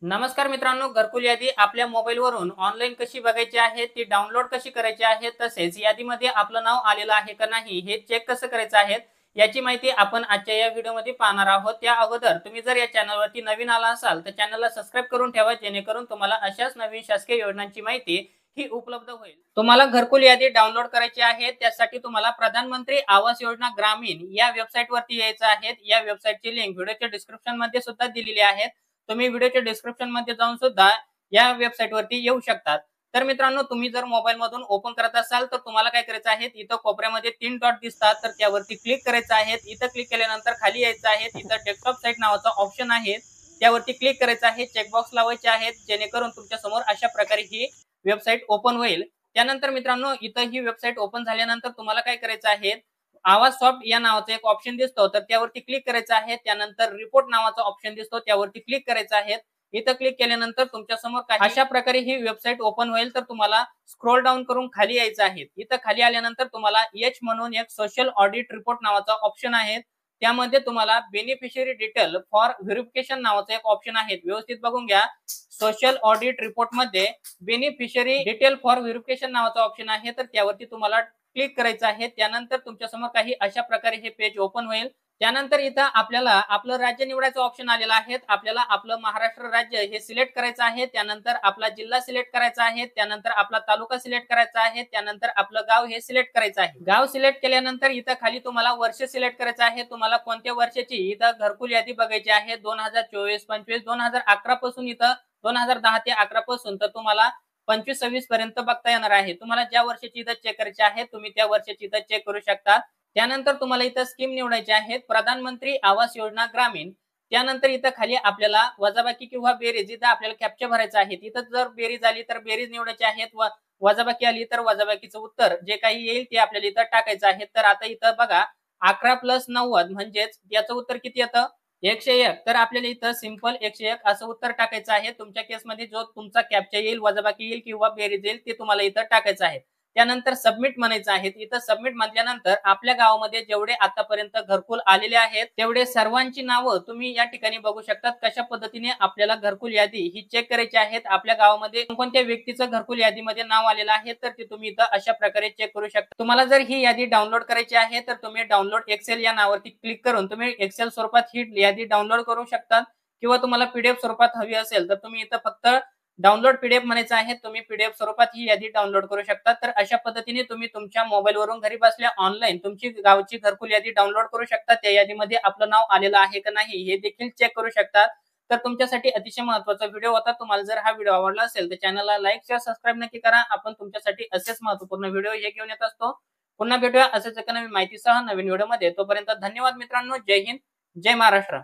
नमस्कार मित्रांनो, घरकुल यादी आपल्या मोबाईलवरून ऑनलाईन कशी बघायची आहे, ती डाउनलोड कशी करायची आहे, तसेच यादीमध्ये आपलं नाव आलेलं आहे का नाही हे चेक कसं करायचं आहे, याची माहिती आपण आजच्या या व्हिडिओमध्ये पाहणार आहोत. त्या अगोदर तुम्ही जर या चॅनलवरती नवीन आला असाल तर चॅनलला सबस्क्राईब करून ठेवा, जेणेकरून तुम्हाला अशाच नवीन शासकीय योजनांची माहिती ही उपलब्ध होईल. तुम्हाला घरकुल यादी डाउनलोड करायची आहे, त्यासाठी तुम्हाला प्रधानमंत्री आवास योजना ग्रामीण या वेबसाईटवरती यायचं आहे. या वेबसाईटची लिंक व्हिडिओच्या डिस्क्रिप्शनमध्ये सुद्धा दिलेली आहे. तुम्ही व्हिडिओच्या डिस्क्रिप्शन मध्ये जाऊन सुद्धा या वेबसाईट वरती येऊ शकतात. तर मित्रांनो, तुम्ही जर मोबाईल मधून ओपन करत असाल तर तुम्हाला काय करायचं आहे, इथं कोपऱ्यामध्ये 3 डॉट दिसतात, तर त्यावरती क्लिक करायचं आहे. इथं क्लिक केल्यानंतर खाली यायचं आहे. इथं डेस्कटॉप साइट नावाचा ऑप्शन आहे, त्यावरती क्लिक करायचं आहे. चेकबॉक्स लावायचे आहेत, जेणेकरून तुमच्या समोर अशा प्रकारे ही वेबसाईट ओपन होईल. त्यानंतर मित्रांनो, इथं ही वेबसाईट ओपन झाल्यानंतर तुम्हाला काय करायचं आहे, आवाज सॉफ्ट या नावाचा एक ऑप्शन दिसतो, तर त्यावरती क्लिक करायचं आहे. त्यानंतर रिपोर्ट नावाचा ऑप्शन दिसतो, त्यावरती क्लिक करायचं आहे. इथं क्लिक केल्यानंतर तुमच्या समोर अशा प्रकारे ही वेबसाईट ओपन होईल. तर तुम्हाला स्क्रोल डाऊन करून खाली यायचं आहे. इथं खाली आल्यानंतर तुम्हाला एच म्हणून एक सोशल ऑडिट रिपोर्ट नावाचा ऑप्शन आहे. त्यामध्ये तुम्हाला बेनिफिशियरी डिटेल फॉर व्हेरिफिकेशन नावाचा एक ऑप्शन आहे. व्यवस्थित बघून घ्या. सोशल ऑडिट रिपोर्ट मध्ये बेनिफिशियरी डिटेल फॉर व्हेरिफिकेशन नावाचा ऑप्शन आहे, तर त्यावरती तुम्हाला क्लिक करायचं आहे. त्यानंतर तुमच्या समोर काही अशा प्रकारे हे पेज ओपन होईल. त्यानंतर इथं आपल्याला आपलं राज्य निवडायचं ऑप्शन आलेलं आहे. आपल्याला आपलं महाराष्ट्र राज्य हे सिलेक्ट करायचं आहे. त्यानंतर आपला जिल्हा सिलेक्ट करायचा आहे. त्यानंतर आपला तालुका सिलेक्ट करायचा आहे. त्यानंतर आपलं गाव हे सिलेक्ट करायचं आहे. गाव सिलेक्ट केल्यानंतर इथं खाली तुम्हाला वर्ष सिलेक्ट करायचं आहे. तुम्हाला कोणत्या वर्षाची इथं घरकुल यादी बघायची आहे, 2024, 25, 2011 पासून इथं 2010 ते 11 पासून, तर तुम्हाला 25-26 पर्यंत बघता येणार आहे. तुम्हाला ज्या वर्षाची इथं चेक करायची आहे, तुम्ही त्या वर्षाची इथं चेक करू शकता. त्यानंतर तुम्हाला इथं स्कीम निवडायची आहे, प्रधानमंत्री आवास योजना ग्रामीण. त्यानंतर इथं खाली आपल्याला वजाबाकी किंवा बेरीज इथं आपल्याला कॅप्चा भरायचा आहे. इथं जर बेरीज आली तर बेरीज निवडायची आहेत, व वजाबाकी आली तर वजाबाकीचं उत्तर जे काही येईल ते आपल्याला इथं टाकायचं आहे. तर आता इथं बघा, 11 + 90 म्हणजेच याचं उत्तर किती येतं, 101. तर आपल्याला इथं सिंपल 101 असं उत्तर टाकायचं आहे. तुमच्या केसमध्ये जो तुमचा कॅप्चा येईल, वजाबाकी येईल किंवा बेरीज येईल ते तुम्हाला इथं टाकायचं आहे. त्यानंतर सबमिट म्हणायचं आहे. इथं सबमिट म्हटल्यानंतर आपल्या गावामध्ये जेवढे आतापर्यंत घरकुल आलेले आहेत, तेवढे सर्वांची नावं तुम्ही या ठिकाणी बघू शकतात. कशा पद्धतीने आपल्याला घरकुल यादी ही चेक करायची आहेत. आपल्या गावामध्ये कोणत्या व्यक्तीचं घरकुल यादीमध्ये नाव आलेलं आहे, तर ते तुम्ही इथं अशा प्रकारे चेक करू शकता. तुम्हाला जर ही यादी डाउनलोड करायची आहे, तर तुम्ही डाउनलोड एक्सेल या नावावरती क्लिक करून तुम्ही एक्सेल स्वरूपात ही यादी डाउनलोड करू शकता, किंवा तुम्हाला पीडीएफ स्वरूपात हवी असेल तर तुम्ही इथं फक्त डाउनलोड पीडीएफ म्हणायचं आहे. तुम्ही पीडीएफ स्वरूपात ही यादी डाउनलोड करू शकता. तर अशा पद्धतीने तुम्ही तुमच्या मोबाईलवरून घरी बसल्या ऑनलाईन तुमची गावची घरकुल यादी डाउनलोड करू शकता. त्या यादीमध्ये आपलं नाव आलेलं आहे का नाही हे देखील चेक करू शकता. तर तुमच्यासाठी अतिशय महत्त्वाचा व्हिडिओ होता. तुम्हाला जर हा व्हिडिओ आवडला असेल तर चॅनलला लाईक, शेअर, सबस्क्राईब नक्की करा. आपण तुमच्यासाठी असेच महत्त्वपूर्ण व्हिडिओ हे घेऊन येत असतो. पुन्हा भेटूया असेच एका नवीन माहितीसह नवीन व्हिडिओमध्ये. तोपर्यंत धन्यवाद मित्रांनो. जय हिंद, जय महाराष्ट्र.